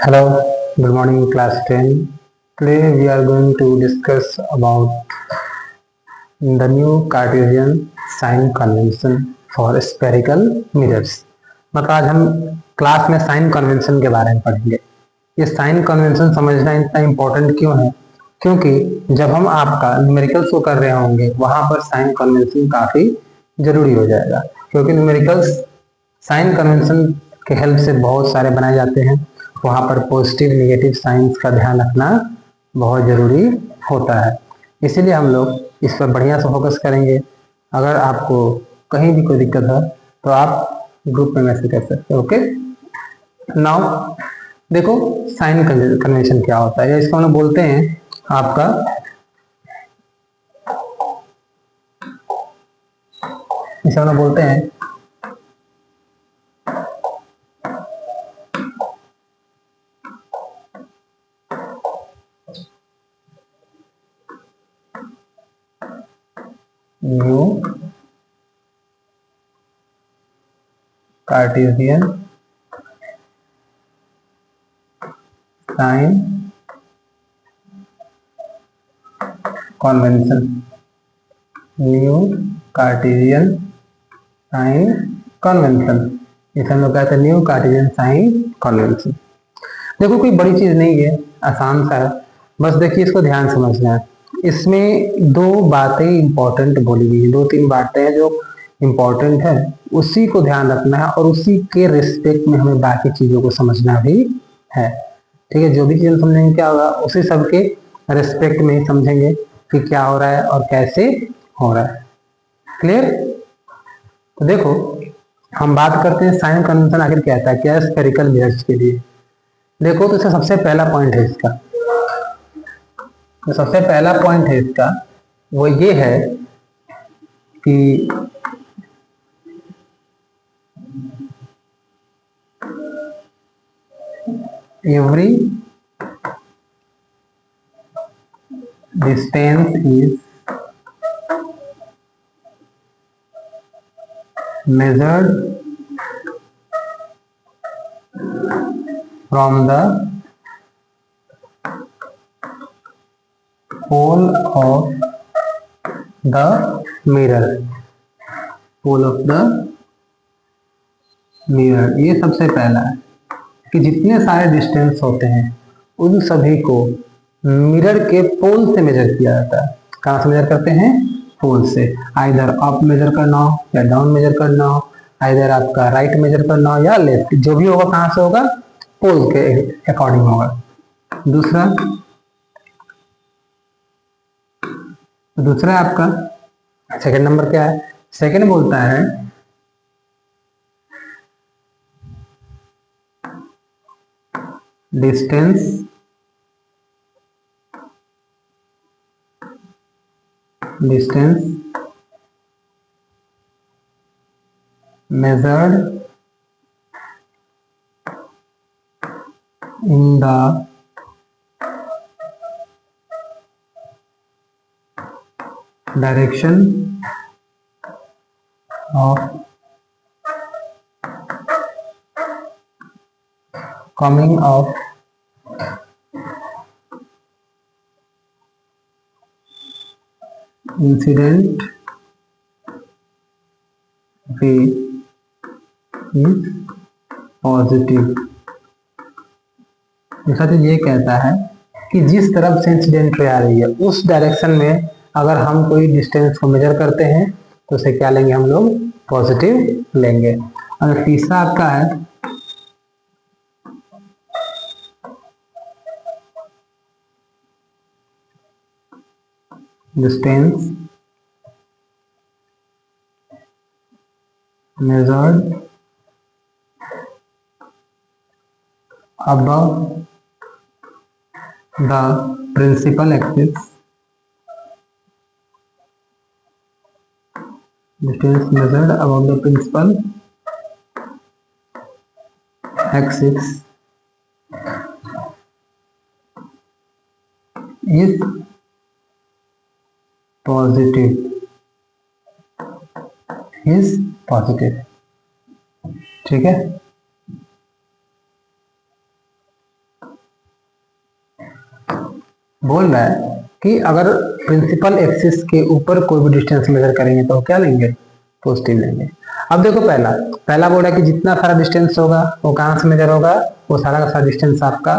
Hello, good morning class 10. Today we are going to discuss about the new Cartesian sign convention for spherical mirrors. मतलब आज हम class में sign convention के बारे में पढ़ेंगे। ये साइन कन्वेंशन समझना इतना इम्पोर्टेंट क्यों है? क्योंकि जब हम आपका न्यूमेरिकल शो कर रहे होंगे वहां पर साइन कन्वेंशन काफी जरूरी हो जाएगा, क्योंकि न्यूमेरिकल्स साइन कन्वेंशन के हेल्प से बहुत सारे बनाए जाते हैं। वहां पर पॉजिटिव नेगेटिव साइंस का ध्यान रखना बहुत जरूरी होता है। इसीलिए हम लोग इस पर बढ़िया से फोकस करेंगे। अगर आपको कहीं भी कोई दिक्कत है तो आप ग्रुप में मैसेज कर सकते हैं। ओके, नाउ देखो साइन कन्वेंशन क्या होता है, इसको हम लोग बोलते हैं आपका इसे हम लोग बोलते हैं new Cartesian sign convention. New Cartesian sign convention, इसे हम लोग कहते हैं न्यू कार्टेशियन साइन कन्वेंशन। देखो कोई बड़ी चीज नहीं है, आसान सा है। बस देखिए इसको ध्यान समझना है। इसमें दो बातें इंपॉर्टेंट बोली गई है, दो तीन बातें हैं जो इंपॉर्टेंट है, उसी को ध्यान रखना है और उसी के रिस्पेक्ट में हमें बाकी चीजों को समझना भी है। ठीक है, जो भी चीज समझेंगे क्या होगा, उसी सबके रिस्पेक्ट में समझेंगे कि क्या हो रहा है और कैसे हो रहा है। क्लियर? तो देखो हम बात करते हैं साइन कन्वेंशन आखिर क्या है, क्या स्फेरिकल मिरर्स के लिए। देखो तो इसका सबसे पहला पॉइंट है इसका, तो सबसे पहला पॉइंट है इसका वो ये है कि every distance is measured from the pole of the mirror। Pole of the mirror, ये सबसे पहला है कि जितने सारे डिस्टेंस होते हैं उन सभी को मिरर के पोल से मेजर किया जाता है। कहाँ से मेजर करते हैं? पोल से। आइधर अप मेजर करना हो या डाउन मेजर करना हो, आइधर आपका राइट मेजर करना हो या लेफ्ट, जो भी होगा कहाँ से होगा? पोल के अकॉर्डिंग होगा। दूसरा दूसरा आपका सेकंड नंबर क्या है? सेकंड बोलता है distance measured in the direction of coming of incident ray is positive. दूसरा चीज ये कहता है कि जिस तरफ से इंसिडेंट रे आ रही है उस डायरेक्शन में अगर हम कोई डिस्टेंस को मेजर करते हैं तो उसे क्या लेंगे हम लोग? पॉजिटिव लेंगे। और तीसरा आपका है distance measured above the principal axis, distance measured above the principal axis is positive, is positive। ठीक है, बोल रहा है कि अगर प्रिंसिपल एक्सिस के ऊपर कोई भी डिस्टेंस मेजर करेंगे तो क्या लेंगे, पॉजिटिव लेंगे। अब देखो पहला पहला बोल रहा है कि जितना सारा डिस्टेंस होगा वो कहाँ से मेजर होगा, वो सारा का सारा डिस्टेंस आपका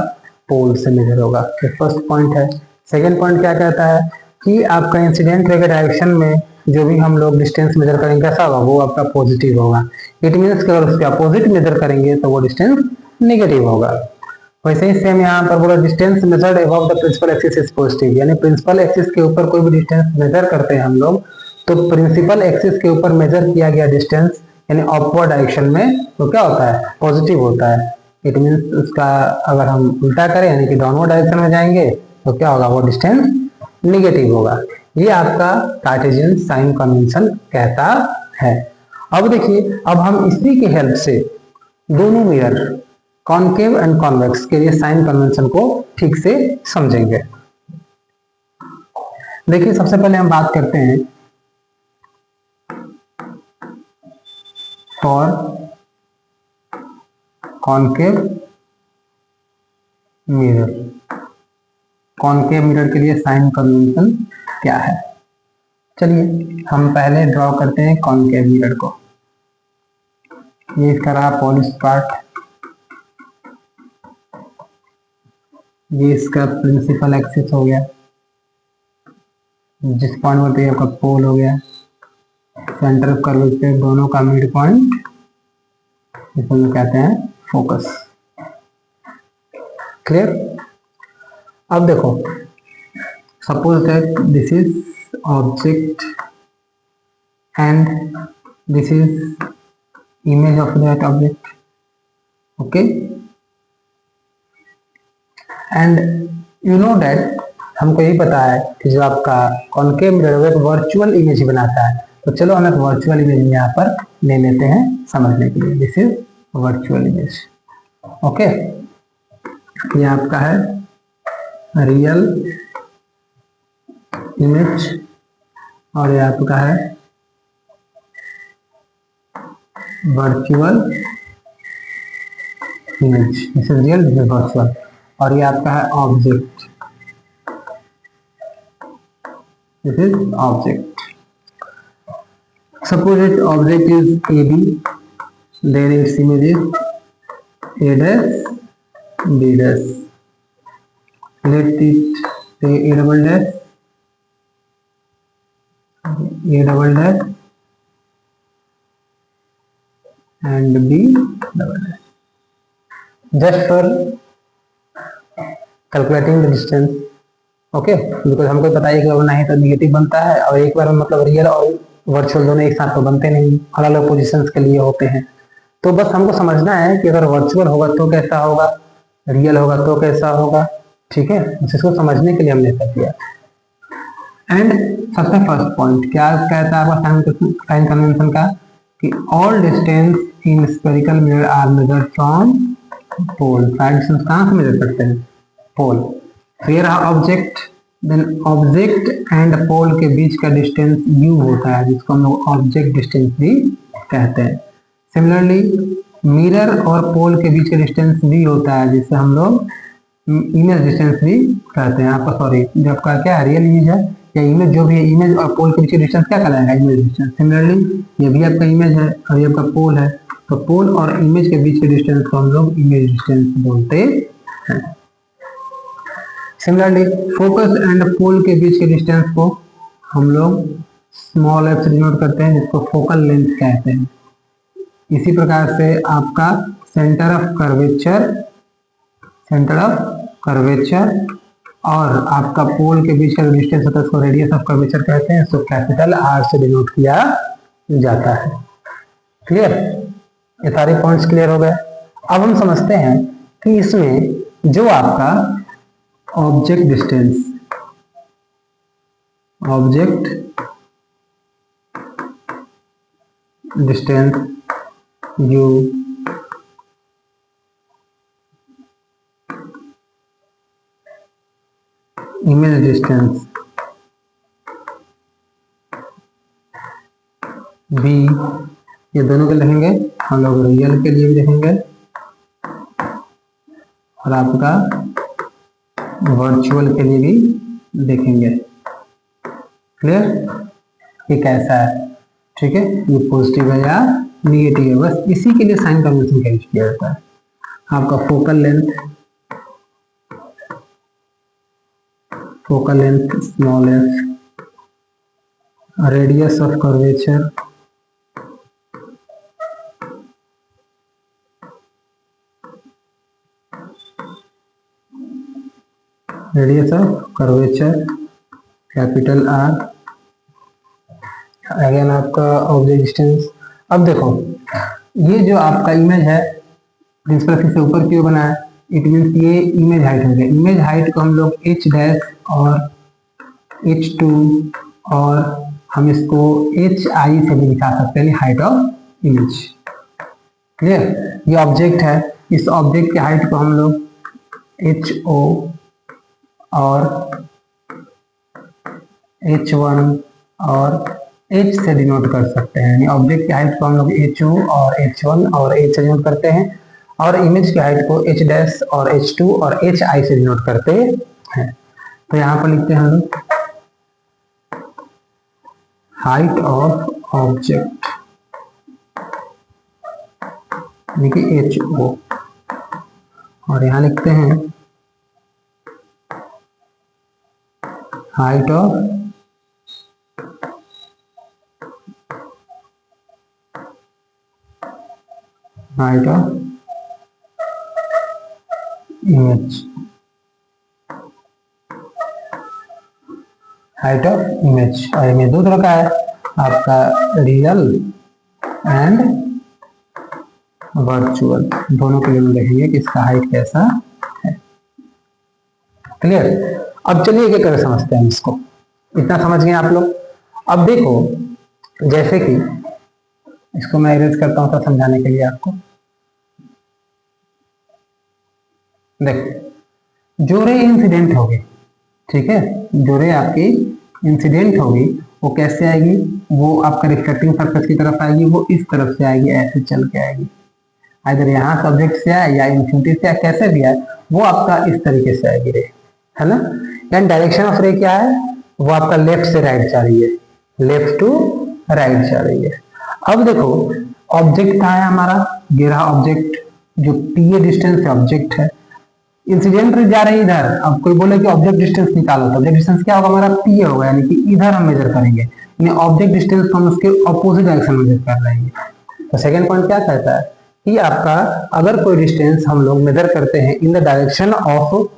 पोल से मेजर होगा। ये फर्स्ट पॉइंट है। सेकेंड पॉइंट क्या कहता है कि आपका इंसिडेंट रे के डायरेक्शन में जो भी हम लोग डिस्टेंस मेजर करेंगे कैसा होगा, वो आपका पॉजिटिव होगा। इट मीन्स कि अगर उसके अपोजिट मेजर करेंगे तो वो डिस्टेंस नेगेटिव होगा। वैसे ही सेम यहाँ पर बोला distance measured above the principal axis is positive, यानी प्रिंसिपल एक्सिस के ऊपर कोई भी डिस्टेंस मेजर करते हैं हम लोग तो प्रिंसिपल एक्सिस के ऊपर मेजर किया गया डिस्टेंस यानी अपवर्ड डायरेक्शन में तो क्या होता है, पॉजिटिव होता है। इट मीन्स उसका अगर हम उल्टा करें यानी कि डाउनवर्ड डायरेक्शन में जाएंगे तो क्या होगा, वो डिस्टेंस निगेटिव होगा। ये आपका कार्टेशियन साइन कन्वेंशन कहता है। अब देखिए, अब हम इसी की हेल्प से दोनों मिरर कॉनकेव एंड कॉन्वेक्स के लिए साइन कन्वेंशन को ठीक से समझेंगे। देखिए सबसे पहले हम बात करते हैं for concave mirror. Concave mirror के लिए साइन कन्वेंशन क्या है, चलिए हम पहले ड्रॉ करते हैं कॉनकेव मिरर को। ये इसका रहा पॉलिश पार्ट, ये इसका प्रिंसिपल एक्सिस हो गया, जिस पॉइंट पे आपका पोल हो गया, सेंटर ऑफ कर्वेचर दोनों का मिड पॉइंट, इसको हम कहते हैं फोकस। क्लियर। अब देखो suppose that this is object and this is image of that object, okay. And you know that हमको यही पता है कि जो आपका कॉनकेव मिरर एक वर्चुअल इमेज बनाता है, तो चलो हम एक वर्चुअल इमेज यहाँ पर ले लेते हैं समझने के लिए। This is virtual image, okay. ये आपका है रियल इमेज और ये आपका है virtual image. This is real, this is virtual. और ये आपका है object, this is object. Suppose it object is AB, then its image is A dash B dash. Let it say A double dash and B double dash. Just for calculating the distance, okay. Because हमको पता है कि अगर नहीं तो negative बनता है और एक बार मतलब रियल और वर्चुअल दोनों एक साथ तो बनते नहीं, अलग अलग पोजिशंस के लिए होते हैं। तो बस हमको समझना है कि अगर वर्चुअल होगा तो कैसा होगा, रियल होगा तो कैसा होगा, ठीक है। इसको समझने के लिए हमने ऐसा किया। एंड सबसे फर्स्ट पॉइंट क्या कहता है आपका साइन कन्वेंशन का कि all distance in spherical mirror are measured from pole. सारे डिस्टेंस कहाँ से मेजर करते हैं, पोल। फिर object, then object and pole के बीच का डिस्टेंस u होता है, जिसको हम लोग ऑब्जेक्ट डिस्टेंस भी कहते हैं। सिमिलरली मिरर और पोल के बीच का डिस्टेंस v होता है, जिससे हम लोग इमेज डिस्टेंस भी कहते हैं। आपका सॉरी जो आपका क्या है रियल इमेज है या इमेज, जो भी है इमेज और पोल के बीच का डिस्टेंस क्या कहलाएगा, इमेज डिस्टेंस। सिमिलरली ये भी आपका इमेज है और ये आपका पोल है, तो पोल और इमेज के बीच के डिस्टेंस को हम लोग इमेज डिस्टेंस बोलते हैं। सिमिलरली फोकस एंड पोल के बीच के डिस्टेंस को हम लोग स्मॉल f से डिनोट करते हैं, जिसको फोकल लेंथ कहते हैं। इसी प्रकार से आपका सेंटर ऑफ कर्वेचर और आपका पोल के बीच का जो डिस्टेंस होता है उसको रेडियस ऑफ कर्वेचर कहते हैं, इसको कैपिटल R से डिनोट किया जाता है। क्लियर, ये सारे पॉइंट्स क्लियर हो गए। अब हम समझते हैं कि इसमें जो आपका object distance u image distance v, ये दोनों के लिखेंगे हम लोग, रियल के लिए भी लिखेंगे और आपका वर्चुअल के लिए भी देखेंगे। क्लियर? ये कैसा है, ठीक है, ये पॉजिटिव है या निगेटिव है, बस इसी के लिए साइन कन्वेंशन का यूज किया जाता है। आपका focal length small F, radius of curvature capital R, again आपका ऑब्जेक्ट डिस्टेंस। अब देखो ये जो आपका इमेज है प्रिंसिपल एक्सिस से ऊपर की ओर बना है, इट मीन्स ये इमेज हाइट हो गया। इमेज हाइट को हम लोग h डैश और h2 और हम इसको hi से भी दिखा सकते हैं, हाइट ऑफ इमेज। क्लियर? ये ऑब्जेक्ट है, इस ऑब्जेक्ट की हाइट को हम लोग ho और h1 और h से डिनोट कर सकते हैं। यानी ऑब्जेक्ट की हाइट को हम लोग ho और h1 और h से डिनोट करते हैं, और इमेज की हाइट को h डैश और h2 और hi से डिनोट करते हैं। तो यहाँ पर लिखते हैं हम लोग हाइट ऑफ ऑब्जेक्ट यानी कि ho, और यहाँ लिखते हैं height of image, height of image. और इमेज दो तरह का है, आपका रियल एंड वर्चुअल, दोनों के लिए हम देखेंगे कि इसका हाइट कैसा है। क्लियर? अब चलिए एक एक करके समझते हैं इसको। इतना समझ गए आप लोग? अब देखो, जैसे कि इसको मैं इरेज करता हूं तो समझाने के लिए आपको। देखो जो रे इंसिडेंट होगी, ठीक है, जो रे आपकी इंसिडेंट होगी वो कैसे आएगी, वो आपका रिफ्लेक्टिंग सरफेस की तरफ आएगी, वो इस तरफ से आएगी, ऐसे चल के आएगी। अगर यहाँ सब्जेक्ट से आए या इंफिनिटी से आए, कैसे भी आए, वो आपका इस तरीके से आएगी रे, है ना। एंड डायरेक्शन ऑफ रे क्या है, वो आपका लेफ्ट से राइट जा रही है, लेफ्ट टू राइट जा रही है। अब देखो ऑब्जेक्ट कहाँ है हमारा, ये रहा ऑब्जेक्ट, जो टी डिस्टेंस से ऑब्जेक्ट है, इंसिडेंट रे जा रही है इधर। अब कोई बोले कि ऑब्जेक्ट डिस्टेंस निकालो, तो ऑब्जेक्ट डिस्टेंस क्या होगा हमारा, पी होगा, यानी कि इधर हम मेजर करेंगे, यानी ऑब्जेक्ट डिस्टेंस को हम उसके ऑपोजिट डायरेक्शन में मेजर कर रहे हैं। तो सेकंड पॉइंट क्या कहता है कि आपका अगर कोई डिस्टेंस हम लोग मेजर करते हैं इन द डायरेक्शन ऑफ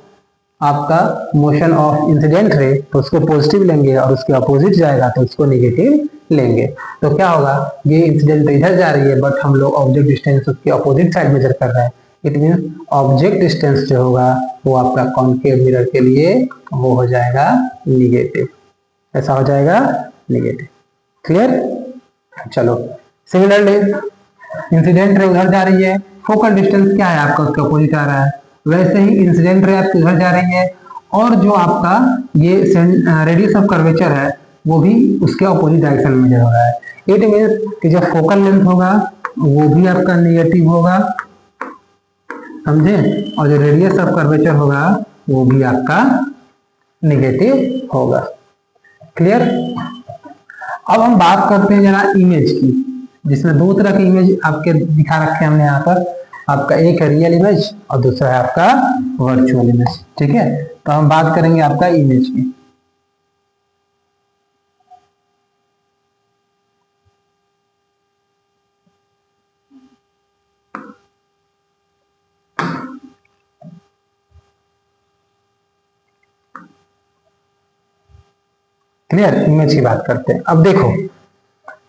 आपका मोशन ऑफ इंसिडेंट रे, तो उसको पॉजिटिव लेंगे, और उसके अपोजिट जाएगा तो उसको नेगेटिव लेंगे। तो क्या होगा, ये इंसिडेंट इधर जा रही है बट हम लोग ऑब्जेक्ट डिस्टेंस उसके अपोजिट साइड मेजर कर रहे हैं, इट मीन्स ऑब्जेक्ट डिस्टेंस जो होगा वो आपका कॉनकेव मिरर के लिए वो हो जाएगा निगेटिव, ऐसा हो जाएगा निगेटिव। क्लियर? चलो सिमिलरली इंसिडेंट रे उधर जा रही है, फोकल डिस्टेंस क्या है आपका, उसके अपोजिट आ रहा है, वैसे ही इंसिडेंट रे आपके उधर जा रही है, और जो आपका ये रेडियस ऑफ कर्वेचर है वो भी उसके अपोजिट डायरेक्शन में हो रहा है। इट मीन्स कि जो फोकल लेंथ होगा वो भी आपका निगेटिव होगा, समझे, और जो रेडियस ऑफ कर्वेचर होगा वो भी आपका निगेटिव होगा। क्लियर? अब हम बात करते हैं जरा इमेज की, जिसमें दो तरह की इमेज आपके दिखा रखे हैं हमने यहाँ पर, आपका एक है रियल इमेज और दूसरा है आपका वर्चुअल इमेज। ठीक है, तो हम बात करेंगे आपका इमेज की। क्लियर? इमेज की बात करते हैं। अब देखो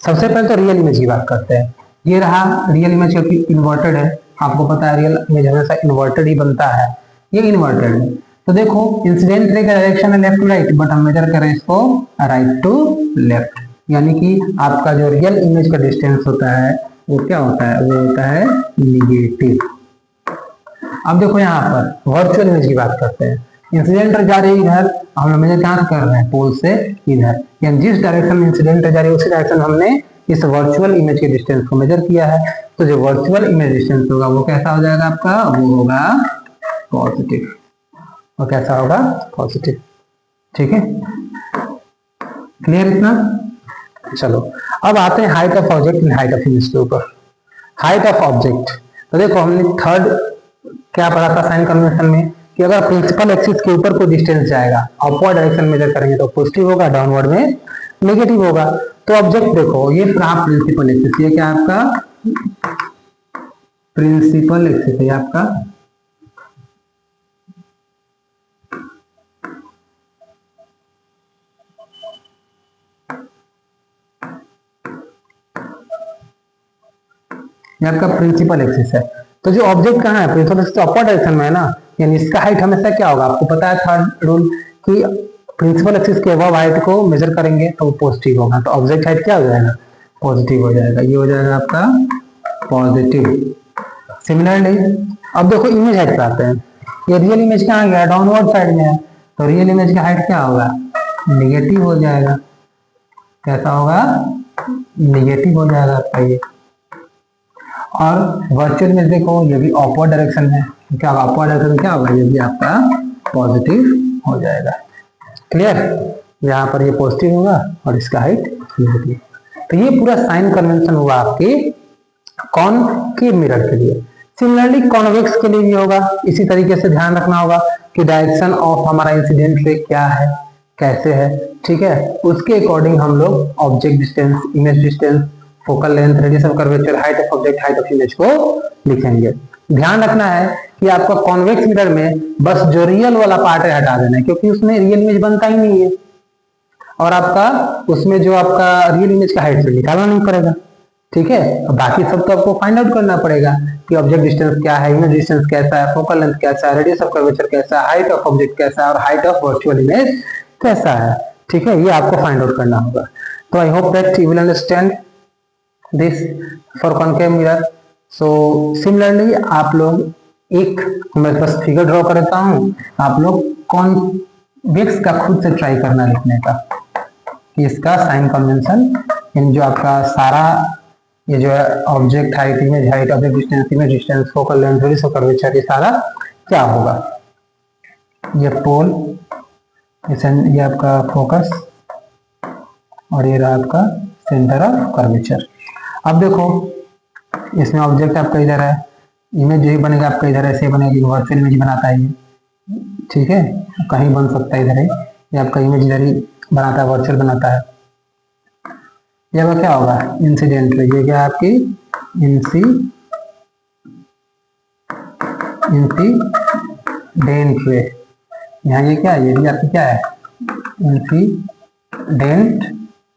सबसे पहले तो रियल इमेज की बात करते हैं। ये रहा रियल इमेज, क्योंकि इन्वर्टेड है, आपको पता है रियल इमेज हमेशा इन्वर्टेड ही बनता है, ये इन्वर्टेड है। तो देखो इंसिडेंट रे का डायरेक्शन है लेफ्ट टू राइट, बट हम मेजर करें इसको राइट टू लेफ्ट, यानी कि आपका जो रियल इमेज का डिस्टेंस होता है वो क्या होता है, वो होता है निगेटिव। अब देखो यहाँ पर वर्चुअल इमेज की बात करते हैं। इंसिडेंट जा रही है इधर, हम लोग मेजर कहाँ कर रहे हैं, पोल से इधर, यानी जिस डायरेक्शन में इंसिडेंट जा रही है उसी डायरेक्शन हमने इस वर्चुअल इमेज के डिस्टेंस को मेजर किया है। तो जो वर्चुअल इमेज डिस्टेंस होगा वो कैसा हो जाएगा आपका, वो होगा पॉजिटिव। वो कैसा होगा, पॉजिटिव। ठीक है, क्लियर इतना। चलो अब आते हैं height of object and height of image के ऊपर। हाइट ऑफ ऑब्जेक्ट, तो देखो हमने थर्ड क्या पढ़ा था साइन कन्वेंशन में कि अगर प्रिंसिपल एक्सिस के ऊपर कोई डिस्टेंस जाएगा, अपवर्ड डायरेक्शन मेजर करेंगे तो पॉजिटिव होगा, डाउनवर्ड में नेगेटिव होगा। तो ऑब्जेक्ट देखो ये रहा प्रिंसिपल एक्सिस, ये क्या आपका प्रिंसिपल एक्सिस है आपका, ये आपका प्रिंसिपल एक्सिस है। तो जो ऑब्जेक्ट कहाँ है, प्रिंसिपल एक्सिस अपवर्ड डायरेक्शन में है ना, यानी इसका हाइट हमेशा क्या होगा, आपको पता है थर्ड रूल कि प्रिंसिपल एक्सिस के अबव हाइट को मेजर करेंगे तो वो पॉजिटिव होगा, तो ऑब्जेक्ट हाइट क्या हो जाएगा, पॉजिटिव हो जाएगा, ये हो जाएगा आपका पॉजिटिव। सिमिलरली अब देखो इमेज हाइट पे आते हैं, ये रियल इमेज कहाँ गया, डाउनवर्ड साइड में है, तो रियल इमेज का हाइट क्या होगा, निगेटिव हो जाएगा। कैसा होगा, निगेटिव हो जाएगा आपका ये। और वर्चुअल इमेज देखो ये भी अपवर्ड डायरेक्शन है, क्या होगा, अपवर्ड डायरेक्शन क्या होगा, ये भी आपका पॉजिटिव हो जाएगा। क्लियर, यहाँ पर ये पॉजिटिव होगा और इसका हाइट निगेटिव। तो ये पूरा साइन कन्वेंशन हुआ आपके कॉनकेव मिरर के लिए। सिमिलरली कॉन्वेक्स के लिए भी होगा, इसी तरीके से ध्यान रखना होगा कि डायरेक्शन ऑफ हमारा इंसिडेंट रे क्या है, कैसे है। ठीक है, उसके अकॉर्डिंग हम लोग object distance, image distance, focal length, radius of curvature, height of object, height of image को लिखेंगे। ध्यान रखना है कि आपका कॉन्वेक्स मिरर में बस जो रियल वाला पार्ट है हटा देना है, क्योंकि उसमें रियल इमेज बनता ही नहीं है, और आपका उसमें जो आपका रियल इमेज का हाइट से निकालना नहीं पड़ेगा। ठीक है, बाकी सब तो आपको फाइंड आउट करना पड़ेगा कि ऑब्जेक्ट डिस्टेंस क्या है, इमेज डिस्टेंस कैसा है, फोकल लेंथ कैसा है, रेडियस ऑफ कर्वेचर कैसा है, हाइट ऑफ ऑब्जेक्ट कैसा है और हाइट ऑफ वर्चुअल इमेज कैसा है। ठीक है, ये आपको फाइंड आउट करना होगा। तो I hope that you will understand this for concave mirror. So similarly आप लोग एक मैं बस फिगर ड्रॉ करता हूँ, आप लोग कॉन्वेक्स का खुद से ट्राई करना लिखने का कि इसका साइन कन्वेंशन, इन जो आपका सारा ये जो है object height, image height, object distance, image distance, focal length, radius of curvature, ये सारा क्या होगा। ये पोल, ये आपका फोकस और ये रहा आपका सेंटर ऑफ कर्वेचर। अब देखो इसमें ऑब्जेक्ट आपका इधर है, इमेज जो ही बनेगा आपका इधर ऐसे बनेगा, वर्चुअल इमेज बनाता है ये। ठीक है, कहीं बन सकता है इधर ही, ये आपका इमेज इधर ही बनाता है, वर्चुअल बनाता है। ये क्या होगा, इंसिडेंट रे, ये क्या है आपकी इंसिडेंट रे, यहाँ ये क्या है, ये भी आपकी क्या है, इंसिडेंट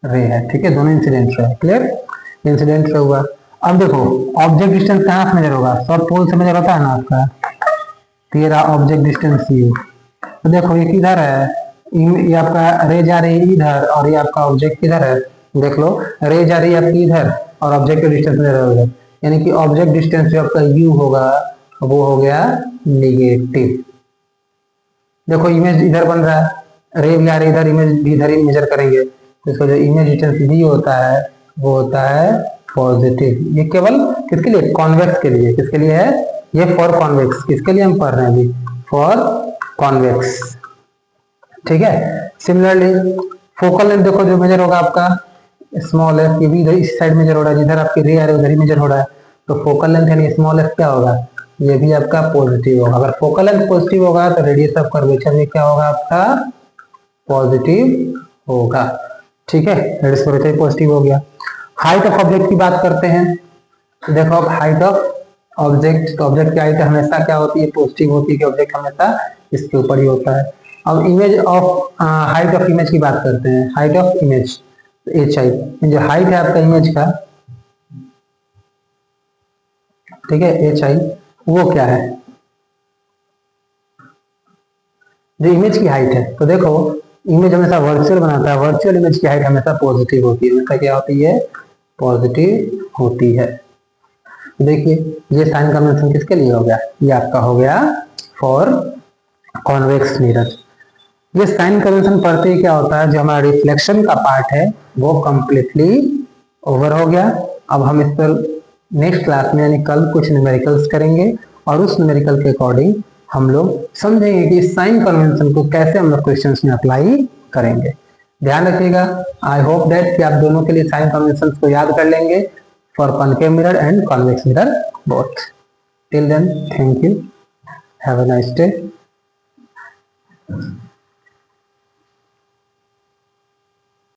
रे है। ठीक है, दोनों इंसिडेंट रे है। क्लियर, इंसिडेंट रे हुआ। अब देखो ऑब्जेक्ट डिस्टेंस कहाँ से मेजर होगा, सब पोल से मेजर होता है ना आपका, तेरा ऑब्जेक्ट डिस्टेंस यू। तो देखो ये किधर है, ये आपका रे जा रही है इधर और ये आपका ऑब्जेक्ट किधर है, देख लो रे जा रही है आपकी इधर और ऑब्जेक्ट का डिस्टेंस इधर होगा, यानी कि ऑब्जेक्ट डिस्टेंस जो आपका यू होगा वो हो गया निगेटिव। देखो इमेज इधर बन रहा है, रे भी आ रही है इधर, इमेज भी इधर ही मेजर करेंगे, तो इसका जो इमेज डिस्टेंस भी होता है वो होता है पॉजिटिव। ये केवल किसके लिए, कॉन्वेक्स के लिए। किसके लिए है ये, फॉर कॉन्वेक्स। किसके लिए हम पढ़ रहे हैं अभी, फॉर कॉन्वेक्स। ठीक है, सिमिलरली फोकल लेंथ देखो जो मेजर होगा आपका स्मॉल एफ, ये भी इधर इस साइड मेजर हो रहा है, जिधर आपकी रे आ रही है उधर ही मेजर हो रहा है, तो फोकल लेंथ यानी स्मॉल एफ क्या होगा, ये भी आपका पॉजिटिव होगा। अगर फोकल लेंथ पॉजिटिव होगा तो रेडियस ऑफ कर्वेचर भी क्या होगा आपका, पॉजिटिव होगा। ठीक है, रेडियस ऑफ कर्वेचर पॉजिटिव हो गया। हाइट ऑफ ऑब्जेक्ट की बात करते हैं, तो देखो अब हाइट ऑफ ऑब्जेक्ट, तो ऑब्जेक्ट की हाइट हमेशा क्या होती है, पॉजिटिव होती है, कि ऑब्जेक्ट हमेशा इसके ऊपर ही होता है। अब image of height of image की बात करते हैं, height of image H I, जो हाइट है आपका इमेज का, ठीक है, एच आई वो क्या है, जो इमेज की हाइट है। तो देखो इमेज हमेशा वर्चुअल बनाता है, वर्चुअल इमेज की हाइट हमेशा पॉजिटिव होती है, हमेशा क्या होती है, पॉजिटिव होती है। देखिए ये साइन कन्वेंशन किसके लिए हो गया, ये आपका हो गया फॉर कॉन्वेक्स मिरर। ये साइन कन्वेंशन पढ़ते ही क्या होता है, जो हमारा रिफ्लेक्शन का पार्ट है वो कंप्लीटली ओवर हो गया। अब हम इस पर नेक्स्ट क्लास में यानी कल कुछ न्यूमेरिकल्स करेंगे और उस न्यूमेरिकल के अकॉर्डिंग हम लोग समझेंगे कि इस साइन कन्वेंशन को कैसे हम लोग क्वेश्चंस में अप्लाई करेंगे। ध्यान रखिएगा। आई होप दैट कि आप दोनों के लिए साइन कन्वेंशन को याद कर लेंगे for concave mirror and convex mirror both. Till then, thank you, have a nice day.